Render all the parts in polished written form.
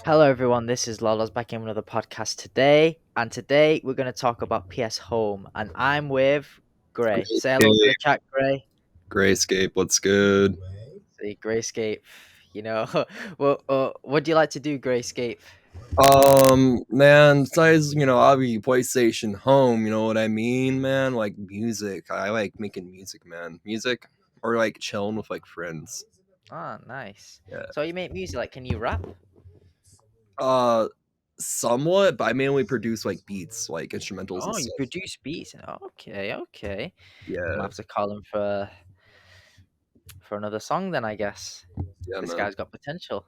Hello, everyone. This is Lola's back in with another podcast today, and today we're going to talk about PS Home, and I'm with Gray. Say hello to the Grayscape, chat, Gray. Grayscape, what's good? See, Grayscape. You know, what do you like to do, Grayscape? Man, besides, I'll be PlayStation Home, you know what I mean, man? Like music. I like making music, man. Music or like chilling with like friends. Ah, nice. Yeah. So you make music. Like, can you rap? Uh Somewhat, but I mainly produce like beats, like instrumentals and Oh, you stuff. produce beats. Okay, okay. I'm gonna Yeah, have to call him for another song then, I guess. yeah, This man. guy's got potential.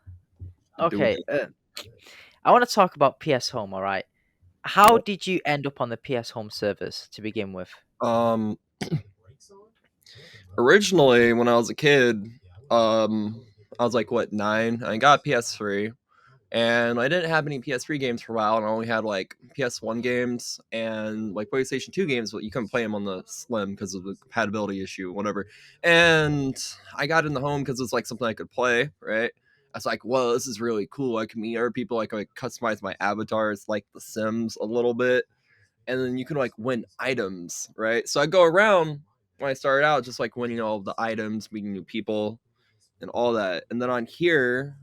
Doing Okay, it. I want to talk about PS Home. All right. How Yeah. did you end up on the PS Home servers to begin with? Um Originally when I was a kid, I was like what, 9? I got PS3 and I didn't have any PS3 games for a while, and I only had like PS1 games and like PlayStation 2 games, but you couldn't play them on the Slim because of the compatibility issue, whatever. And I got in the home because it's like something I could play, right? I was like, "Whoa, this is really cool! I can meet other people. Like customize my avatars, like The Sims, a little bit, and then you can like win items, right?" So I go around when I started out, just like winning all of the items, meeting new people, and all that. And then on here,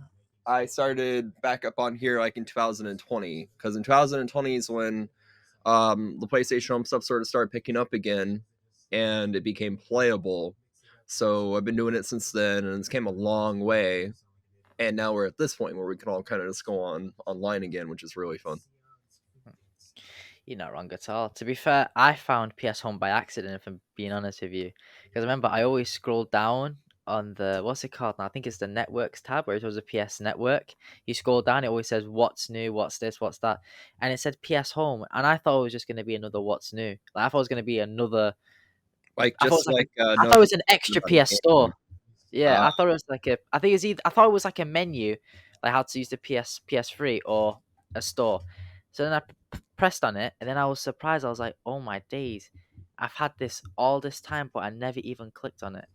I started back up on here like in 2020, because in 2020 is when the PlayStation Home stuff sort of started picking up again, and it became playable. So I've been doing it since then, and it's came a long way. And now we're at this point where we can all kind of just go on online again, which is really fun. You're not wrong at all. To be fair, I found PS Home by accident, if I'm being honest with you. Because remember, I always scroll down on the, what's it called now? I think it's the networks tab where it was a PS network. You scroll down, it always says what's new, what's this, what's that. And it said PS Home. And I thought it was just going to be another what's new. Like, I thought it was going to be another, Like I thought it was just like like I thought it was an notifications extra on PS game. store. Yeah, Uh, I thought it was like a, I think it's either, I thought it was like a menu, like how to use the PS3 or a store. So then I pressed on it, and then I was surprised. I was like, "Oh my days, I've had this all this time, but I never even clicked on it.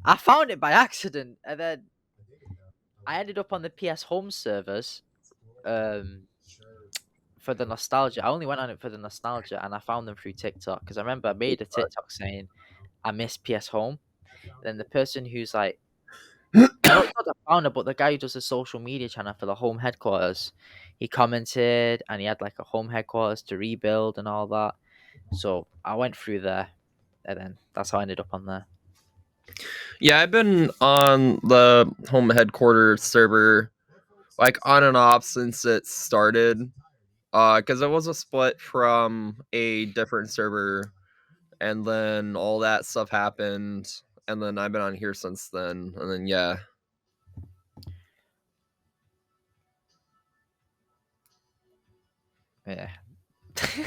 I found it by accident, and then I ended up on the PS Home servers um, for the nostalgia. I only went on it for the nostalgia, and I found them through TikTok because I remember I made a TikTok saying I miss PS Home. And then the person who's like, not the founder, but the guy who does the social media channel for the home headquarters, he commented and he had like a home headquarters to rebuild and all that. So I went through there, and then that's how I ended up on there. yeah, I've been on the home headquarters server like on and off since it started. Because it was a split from a different server, and then all that stuff happened, and then I've been on here since then, and then yeah. Yeah,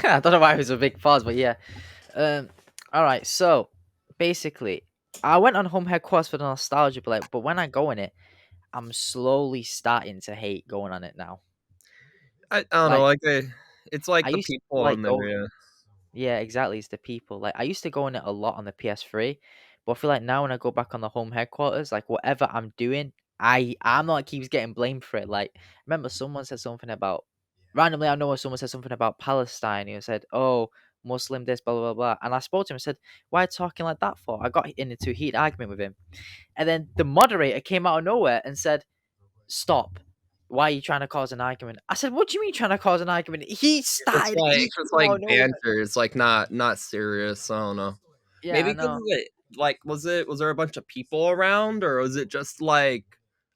I don't know why it was a big pause, but yeah. Um, all right. So basically, I went on home headquarters for the nostalgia, but when I go in it, I'm slowly starting to hate going on it now. I don't know, Like it's like I the used to people like on there, go. yeah. Yeah, exactly. It's the people. Like I used to go on it a lot on the PS3, but I feel like now when I go back on the home headquarters, like whatever I'm doing, I'm not keeps getting blamed for it. Like remember someone said something about randomly. I know someone said something about Palestine. He said, "Oh, Muslim this, blah blah blah blah," and I spoke to him and said, "Why are you talking like that for?" I got into a heated argument with him, and then the moderator came out of nowhere and said, "Stop." Why are you trying to cause an argument? I said, "What do you mean trying to cause an argument?" He started. He It's came out like of nowhere. banter. It's like not serious. I don't know. Yeah, Maybe I because know. was there a bunch of people around, or was it just like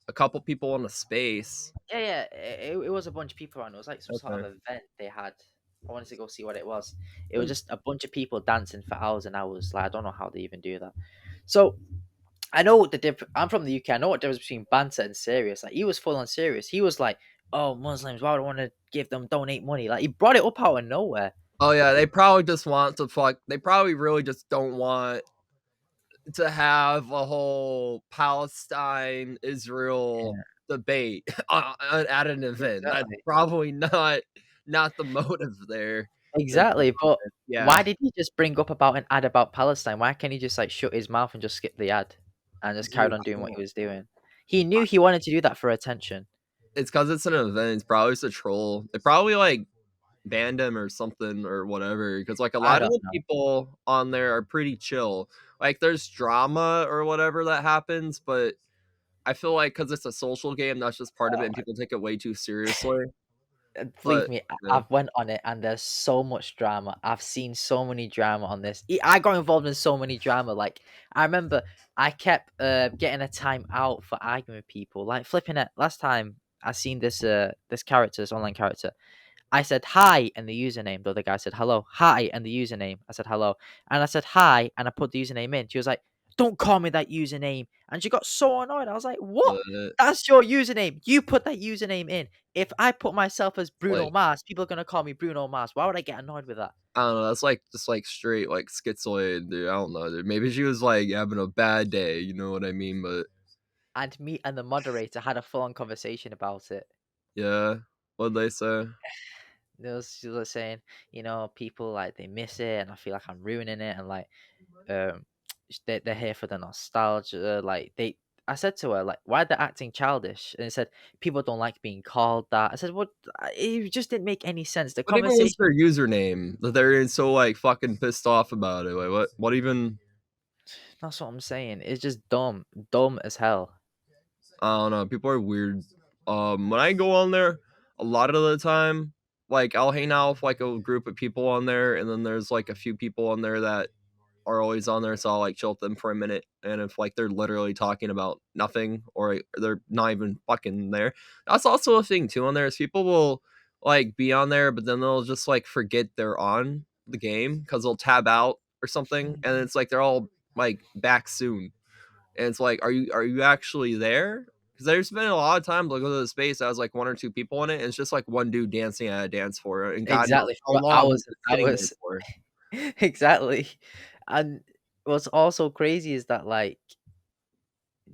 a couple people in a space? Yeah, yeah. It was a bunch of people around. It was like some sort of Okay. event they had. I wanted to go see what it was. It was just a bunch of people dancing for hours and hours. Like I don't know how they even do that. So I know what the difference. I'm from the UK. I know what the difference between banter and serious. Like he was full on serious. He was like, "Oh, Muslims, why would I want to give them donate money?" Like he brought it up out of nowhere. Oh yeah, they probably just want to fuck. They probably really just don't want to have a whole Palestine Israel Yeah, debate at an event. That's exactly. probably not the motive there. At the Exactly. But moment. Yeah, why did he just bring up about an ad about Palestine? Why can't he just like shut his mouth and just skip the ad and just dude, carried on I doing what he don't. was doing? He knew he wanted to do that for attention. It's because it's an event. It's probably just a troll. They probably like banned him or something or whatever. Because like a I lot of don't the know. people on there are pretty chill. Like there's drama or whatever that happens, but I feel like because it's a social game, that's just part of it, Oh and my people take it way too seriously. believe But me, yeah, I've went on it and there's so much drama. I've seen so many drama on this. I got involved in so many drama. Like I remember I kept getting a time out for arguing with people. Like flipping it. Last time I seen this character, this online character. I said hi and the username. The other guy said hello. Hi and the username. I said hello. And I said hi and I put the username in. She was like, don't call me that username. And she got so annoyed. I was like, what? but That's your username. You put that username in. If I put myself as Bruno like Mars, people are gonna call me Bruno Mars. Why would I get annoyed with that? I don't know. That's like just like straight like schizoid, dude. I don't know, dude. Maybe she was like having a bad day. You know what I mean? But And me and the moderator had a full on conversation about it. yeah, what'd they say? She was saying, people like they miss it, and I feel like I'm ruining it, and like um they're here for the nostalgia. Like I said to her, like, why they're acting childish? And it said people don't like being called that. I said, what? It just didn't make any sense. The What even was conversation. their username that they're so like fucking pissed off about it? Like what? What even? That's what I'm saying. It's just dumb, dumb as hell. I don't know. People are weird. When I go on there, a lot of the time, like I'll hang out with like a group of people on there, and then there's like a few people on there that are always on there, so I'll like chill with them for a minute. And if like they're literally talking about nothing or they're not even fucking there, that's also a thing too on there. Is people will like be on there, but then they'll just like forget they're on the game because they'll tab out or something, and it's like they're all like back soon, and it's like, are you actually there? Because there's been a lot of times I go to the space that has like one or two people in it, and it's just like one dude dancing at a dance floor, and God knows Exactly how for long he's hours been and sitting there hours. for. Exactly. And what's also crazy is that like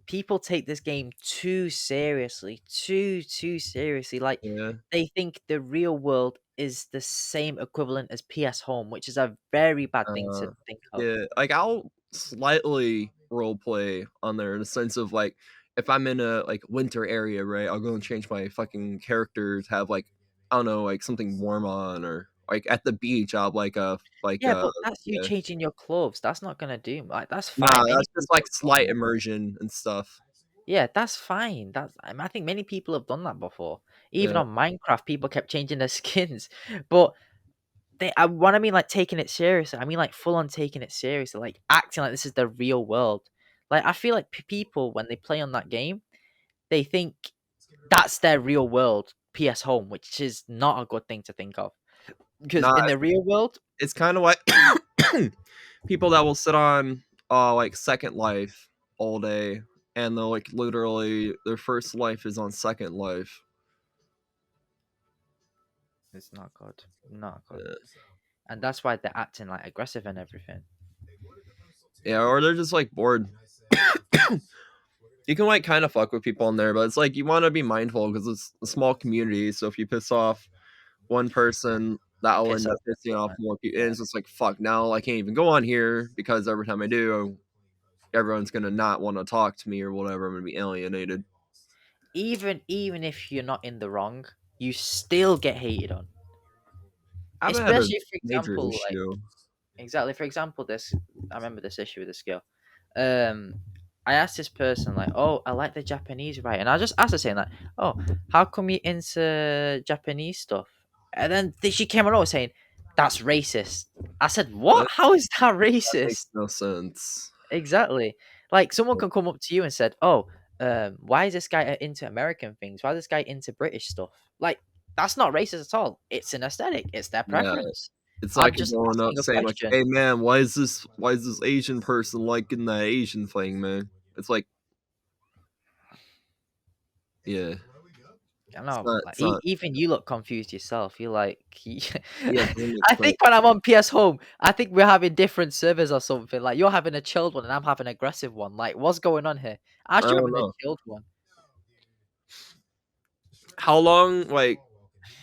people take this game too seriously, too seriously. Like Yeah. they think the real world is the same equivalent as PS Home, which is a very bad thing to Uh, think of. yeah, like I'll slightly role play on there in the sense of like if I'm in a like winter area, right? I'll go and change my fucking character to have like I don't know, like something warm on or like at the beach, I'll have like Yeah, but that's you yeah. changing your clothes. That's not gonna do. Like that's Nah, fine. Many that's just people like have done slight that. immersion and stuff. Yeah, that's fine. I think many people have done that before. Even Yeah. on Minecraft, people kept changing their skins. But what I mean, like taking it seriously. I mean, like full on taking it seriously, like acting like this is the real world. Like I feel like people when they play on that game, they think that's their real world, PS Home, which is not a good thing to think of. Because Nah, in the real world, it's kind of like people that will sit on like Second Life all day and they'll like literally their first life is on Second Life. it's not good, not good, Yeah. and that's why they're acting like aggressive and everything. Yeah, or they're just like bored. You can like kind of fuck with people in there, but it's like you want to be mindful because it's a small community. So if you piss off one person, that will Piss end up off pissing off everyone. more people. And Yeah. it's just like fuck. Now I can't even go on here because every time I do, everyone's gonna not want to talk to me or whatever. I'm gonna be alienated. Even if you're not in the wrong, you still get hated on. I haven't had a Especially for major example, like issue. exactly for example, this I remember this issue with this girl. Um, I asked this person like, "Oh, I like the Japanese right," and I just asked her saying like, "Oh, how come you into Japanese stuff?" And then she came on over saying, "That's racist." I said, That "What? How is that makes racist?" no sense. Exactly. Like someone can come up to you and said, "Oh, why is this guy into American things? Why is this guy into British stuff?" Like that's not racist at all. It's an aesthetic. It's their Yeah, preference. it's I'm like just going up asking a saying like, question. "Hey man, why is this Asian person liking that Asian thing, man?" It's like, yeah, I it's know, not like it's not even you look confused yourself. You're like, yeah, it doesn't make I sense. think when I'm on PS Home, I think we're having different servers or something. Like you're having a chilled one and I'm having an aggressive one. Like, what's going on here? I I should don't having the know. chilled one. How long like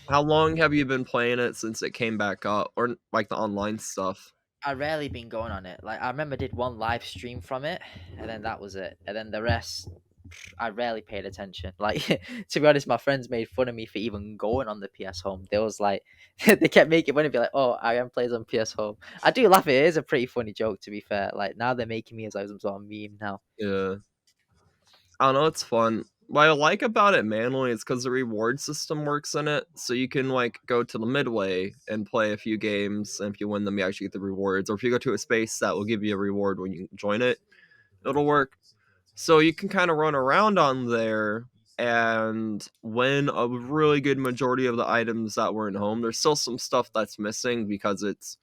how long have you been playing it since it came back up or like the online stuff? I rarely been going on it. Like I remember I did one live stream from it, and then that was it. And then the rest. I rarely paid attention. Like to be honest, my friends made fun of me for even going on the PS Home. They was like, they kept making fun of me, like, "Oh, Ariane plays on PS Home." I do laugh. It is a pretty funny joke, to be fair. Like now they're making me as like some sort of meme now. Yeah. I don't know, it's fun. What I like about it manually is because the reward system works in it, so you can like go to the midway and play a few games, and if you win them, you actually get the rewards. Or if you go to a space that will give you a reward when you join it, it'll work. So you can kind of run around on there and win a really good majority of the items that were in home. There's still some stuff that's missing because it's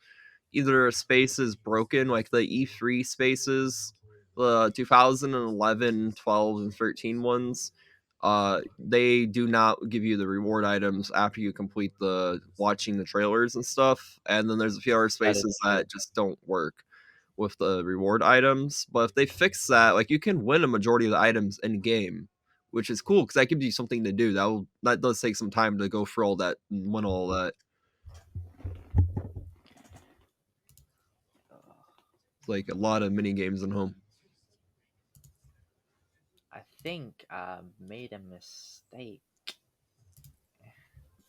either a space is broken, like the E3 spaces, the 2011, 12, and 13 ones. They do not give you the reward items after you complete the watching the trailers and stuff. And then there's a few other That is spaces true. that just don't work with the reward items. But if they fix that, like you can win a majority of the items in game, which is cool because that gives you something to do. That does take some time to go through all that and win all that. It's like a lot of mini games in home. I think I made a mistake.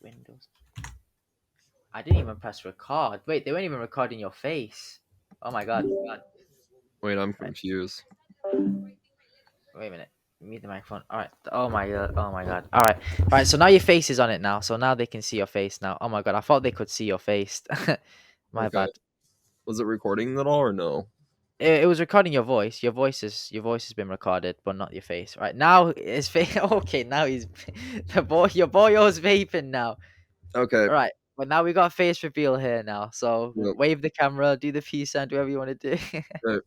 Windows. I didn't even press record. Wait, they weren't even recording your face. Oh my god. Wait, I'm Right. confused. Wait a minute. Mute the microphone. All right. Oh my god. Oh my god. All right. All right. So now your face is on it now. So now they can see your face now. Oh my god. I thought they could see your face. My Okay. bad. Was it recording at all or no? It was recording your voice. Your voice has been recorded, but not your face. Right now, his face. Okay. Now he's the boy. Your boyo's vaping now. Okay. All right. But now we got a face reveal here now. So Yep. wave the camera, do the peace sign, do whatever you want to do. Okay.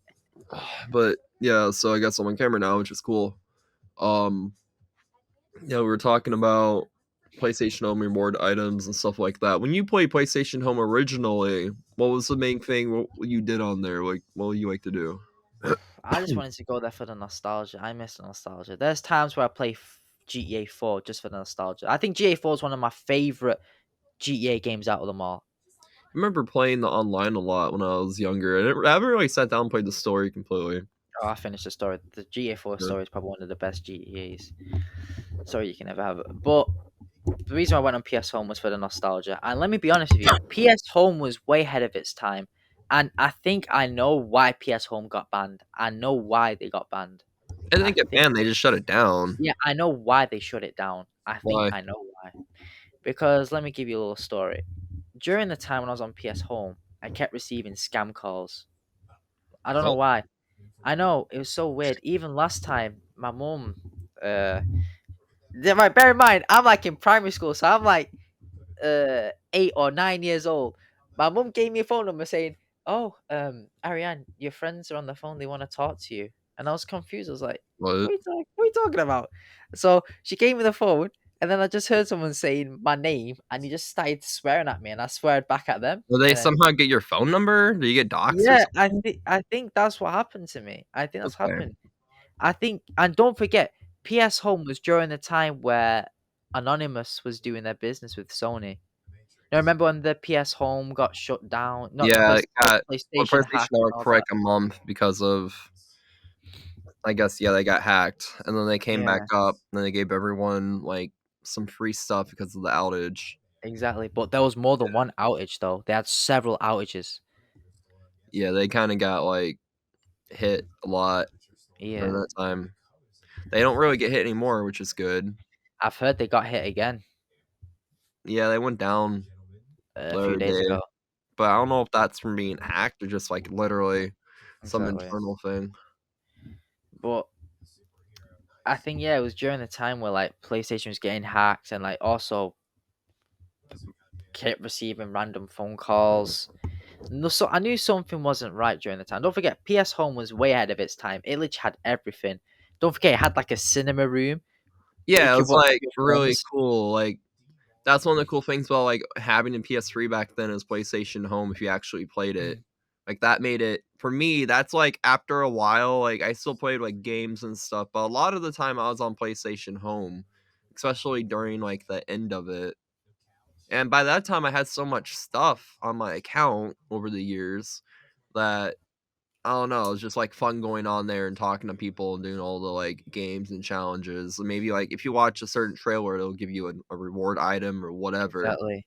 But yeah, so I guess I'm on camera now, which is cool. Um, yeah, we were talking about PlayStation Home reward items and stuff like that. When you played PlayStation Home originally, what was the main thing what you did on there? Like, what would you like to do? I just wanted to go there for the nostalgia. I miss the nostalgia. There's times where I play GTA 4 just for the nostalgia. I think GTA 4 is one of my favorite GTA games out of them all. I remember playing the online a lot when I was younger. I haven't really sat down and played the story completely. Oh, I finished the story. The GTA 4 Yeah. story is probably one of the best GTAs story you can ever have. But the reason I went on PS Home was for the nostalgia. And let me be honest with you, PS Home was way ahead of its time. And I think I know why PS Home got banned. I know why they got banned. It I didn't get think, banned; they just shut it down. yeah, I know why they shut it down. I think Why? I know why. Because let me give you a little story. During the time when I was on PS Home, I kept receiving scam calls. I don't know What? why. I know it was so weird. Even last time, my mum, uh, right, bear in mind, I'm like in primary school, so I'm like 8 or 9 years old. My mum gave me a phone number saying, "Oh, Ariane, your friends are on the phone. They want to talk to you." And I was confused. I was like, What? what are you talking about?" So she gave me the phone, and then I just heard someone saying my name, and he just started swearing at me, and I sweared back at them. Will they And then, somehow get your phone number? Do you get doxxed or yeah, something? I think that's what happened to me. I think that's Okay. happened. I think, and don't forget, PS Home was during the time where Anonymous was doing their business with Sony. Now, remember when the PS Home got shut down? Not Yeah, because it got well, PlayStation PlayStation hacked and Network all for that. like a month because of I guess yeah, they got hacked, and then they came back Yeah, up, and then they gave everyone like some free stuff because of the outage. exactly. But there was more than one outage though. They had several outages. Yeah, they kind of got like hit a lot during Yeah, that time. They don't really get hit anymore, which is good. I've heard they got hit again Yeah, they went down a the few other days day, ago. but I don't know if that's from being hacked or just like literally some Exactly. internal thing. But I think yeah, it was during the time where like PlayStation was getting hacked and like also kept receiving random phone calls. No, so I knew something wasn't right during the time. Don't forget, PS Home was way ahead of its time. It literally had everything. Don't forget, it had like a cinema room that you Yeah, it could was watch with like your really friends. cool. Like that's one of the cool things about like having a PS3 back then is PlayStation Home if you actually played it. Mm. Like that made it for me, that's like after a while, like I still played like games and stuff, but a lot of the time I was on PlayStation Home, especially during like the end of it. And by that time I had so much stuff on my account over the years that I don't know, it's just, like, fun going on there and talking to people and doing all the, like, games and challenges. Maybe, like, if you watch a certain trailer, it'll give you a reward item or whatever. Exactly.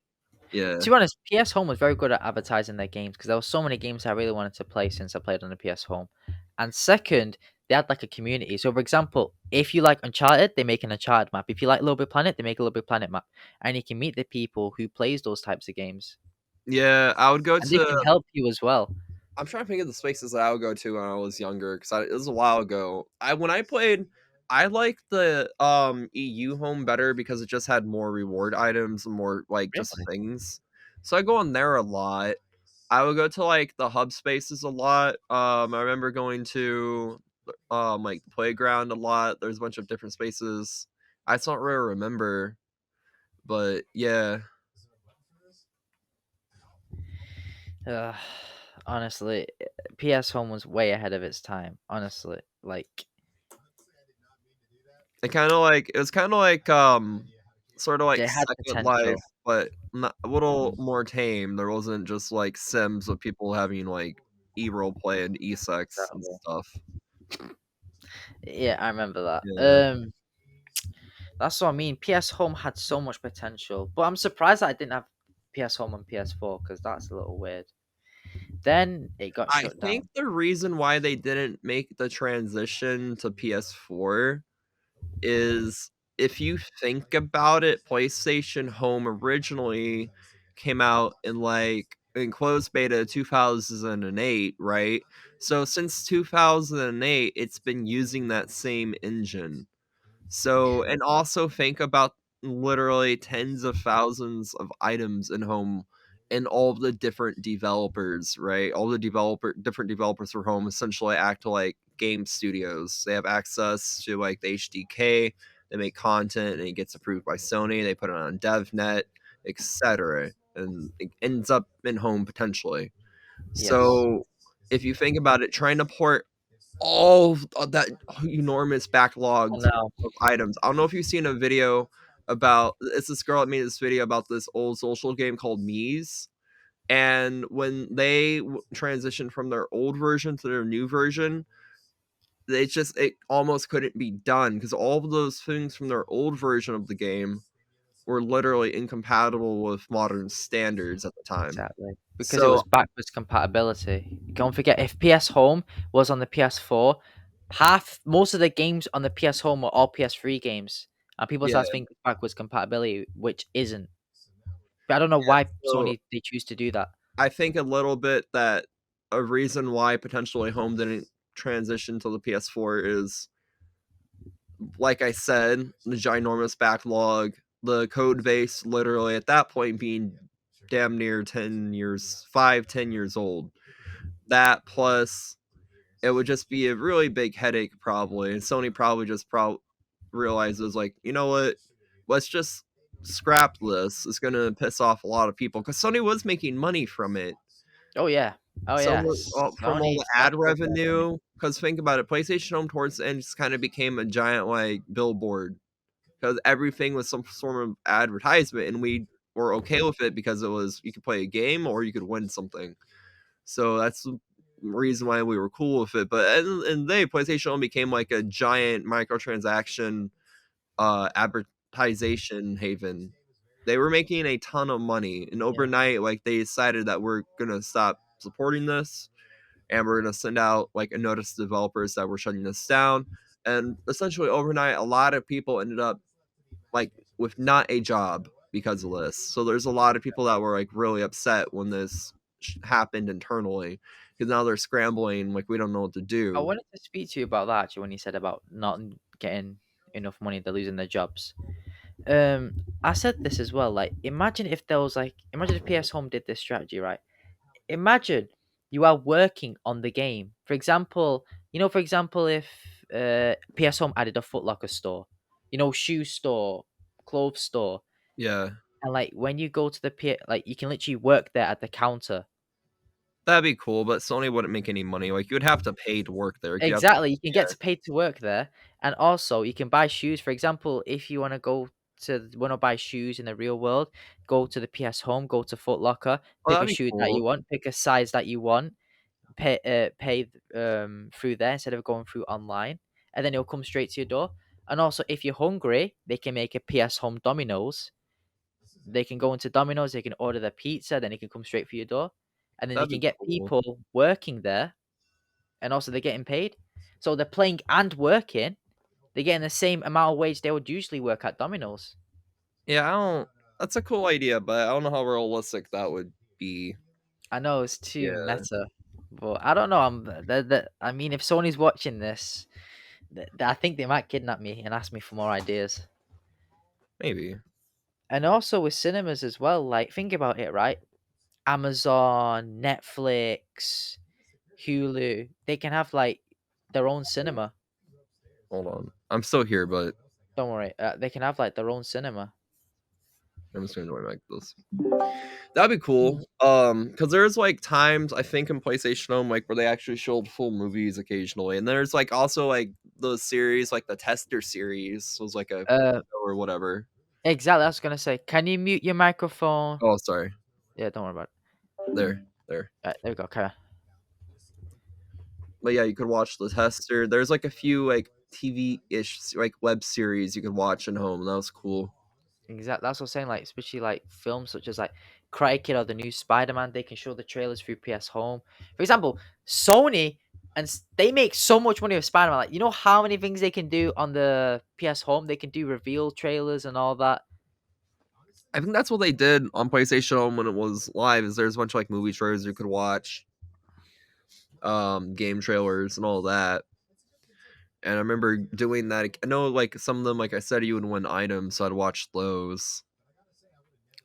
Yeah. To be honest, PS Home was very good at advertising their games because there were so many games I really wanted to play since I played on the PS Home. And second, they had like a community. So, for example, if you like Uncharted, they make an Uncharted map. If you like Little Big Planet, they make a Little Big Planet map, and you can meet the people who plays those types of games, Yeah, I would go and they can to help you as well. I'm trying to think of the spaces that I would go to when I was younger, 'cause it was a while ago. When I played, I liked the, EU home better because it just had more reward items and more, like, just Really? things. So I go on there a lot. I would go to, like, the hub spaces a lot. I remember going to, like, the playground a lot. There's a bunch of different spaces. I just don't really remember, but yeah. Ugh, honestly, PS Home was way ahead of its time. Honestly, like It was kinda like, sorta like it had Second Life, potential. but not a little Mhm. more tame. There wasn't just, like, Sims with people having, like, e-role play and e-sex and Exactly. stuff. Yeah, I remember that. Yeah. That's what I mean. PS Home had so much potential, but I'm surprised that I didn't have PS Home and PS4 because that's a little weird. Then it got I shut think down. the reason why they didn't make the transition to PS4 is if you think about it, PlayStation Home originally came out in closed beta 2008, right? So since 2008, it's been using that same engine. So and also think about literally tens of thousands of items in home and all the different developers, right? All the different developers for home essentially act like game studios. They have access to like the HDK, they make content and it gets approved by Sony, they put it on DevNet, etc. And it ends up in home potentially. Yes. So if you think about it, trying to port all of that enormous Oh backlog no. of items. I don't know if you've seen a video about it's this girl that made this video about this old social game called Mies. And when they transitioned from their old version to their new version, it almost couldn't be done because all of those things from their old version of the game were literally incompatible with modern standards at the time. Exactly. Because it So was backwards compatibility. Don't forget, if PS Home was on the PS4, most of the games on the PS Home were all PS3 games. And people yeah, start thinking backwards compatibility, which isn't. But I don't know yeah. why So Sony they choose to do that. I think a little bit that a reason why potentially home didn't transition to the PS4 is, like I said, the ginormous backlog, the code base literally at that point being damn near 10 years, 5, 10 years old. That plus it would just be a really big headache probably. And Sony probably just realizes like, you know what? Let's just scrap this. It's gonna piss off a lot of people because Sony was making money from it. Oh yeah. Oh Some yeah. from all Sony the ad Sony did have money. revenue, because think about it, PlayStation Home towards the end just kinda became a giant, like, billboard, because everything was some sort of advertisement, and we were okay with it because it was you could play a game or you could win something. So that's the reason why we were cool with it, but and they PlayStation Home became, like, a giant microtransaction, advertisation haven. They were making a ton of money, and Yeah. overnight, like, they decided that we're gonna stop supporting this and we're going to send out like a notice to developers that we're shutting this down. And essentially overnight, a lot of people ended up like with not a job because of this. So there's a lot of people that were like really upset when this happened internally because now they're scrambling like we don't know what to I do. wanted to speak to you about that actually when you said about not getting enough money, they're losing their jobs. I said this as well. Like, imagine if PS Home did this strategy, right? Imagine you are working on the game. For example, if PS Home added a Foot Locker store, shoe store, clothes store, Yeah, and like when you go to like you can literally work there at the counter. that'd be cool, but Sony wouldn't make any money. Like you would have to pay to work there. Like, you have to, Exactly, you can get to paid to work there, and also you can buy shoes. For example, if you wanna buy shoes in the real world, go to the PS Home, go to Foot Locker, oh, pick a that'd be shoe that you cool. want, pick a size that you want, pay through there instead of going through online, and then it'll come straight to your door. And also, if you're hungry, they can make a PS Home Domino's. They can go into Domino's, they can order their pizza, then it can come straight for your door, and then they That'd can be get cool. people working there, and also they're getting paid. So they're playing and working. They're getting the same amount of wage they would usually work at Domino's. Yeah, I don't. That's a cool idea, but I don't know how realistic that would be. I know it's too Yeah, meta, but I don't know. I mean, if Sony's watching this, I think they might kidnap me and ask me for more ideas. maybe. And also with cinemas as well. Like, think about it, right? Amazon, Netflix, Hulu, they can have like their own cinema. Hold on. I'm still here, but Don't worry, they can have like their own cinema. I'm just gonna join back this. That'd be cool. Because there's like times I think in PlayStation Home like where they actually showed full movies occasionally, and there's like also like the series, like the Tester series was like a Uh, or whatever. exactly. I was gonna say, can you mute your microphone? Oh, sorry. Yeah, don't worry about There. it. There we go. Okay. But yeah, you could watch the Tester. There's like a few like TV-ish like web series you could watch at home. That was cool. Exactly. That's what I'm saying. Like, especially like films such as like Karate Kid or the new Spider-Man, they can show the trailers through PS Home. For example, Sony they make so much money with Spider-Man. Like, you know how many things they can do on the PS Home? They can do reveal trailers and all that. I think that's what they did on PlayStation Home when it was live. Is there's a bunch of like movie trailers you could watch, game trailers and all that. And I remember doing that. I know like some of them, like I said, you would win items, so I'd watch those.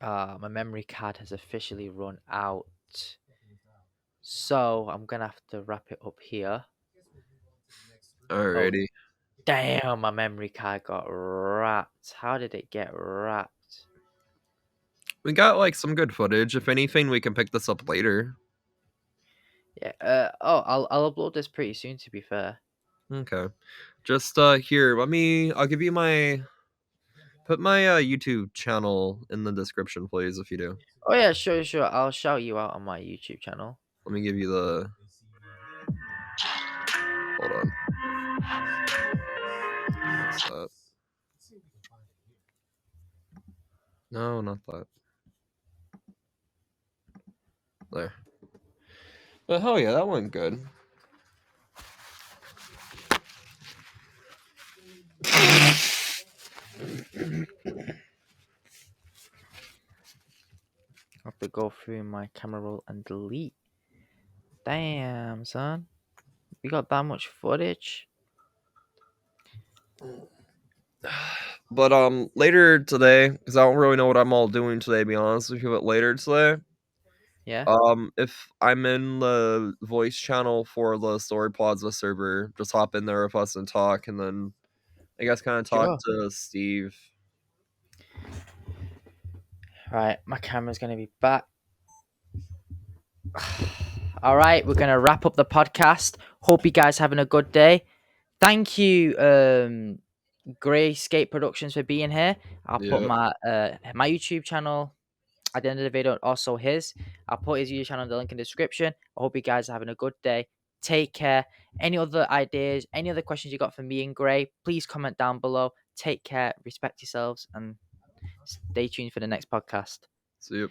My memory card has officially run out, so I'm gonna have to wrap it up here. Oh, Alrighty. damn! My memory card got wrapped. How did it get wrapped? We got like some good footage. If anything, we can pick this up later. Yeah. I'll upload this pretty soon. To be fair. Okay. Just here, I'll give you my put my YouTube channel in the description, please, if you do. Oh yeah, sure, sure. I'll shout you out on my YouTube channel. Let me give you the hold on. What's that? No, not that. There. But hell yeah, that went good. I have to go through my camera roll and delete. Damn, son. We got that much footage. But later today, because I don't really know what I'm all doing today, to be honest with you, but later today, Yeah. if I'm in the voice channel for the Story Plaza server, just hop in there with us and talk, and then I guess kind of talk Sure. to Steve. Right, my camera's gonna be back. All right, we're gonna wrap up the podcast. Hope you guys having a good day. Thank you, Grey Skate Productions for being here. I'll put Yeah. my YouTube channel at the end of the video, and also his. I'll put his YouTube channel in the link in the description. I hope you guys are having a good day. Take care. Any other ideas, any other questions you got for me and Gray, please comment down below. Take care, respect yourselves, and stay tuned for the next podcast. See you.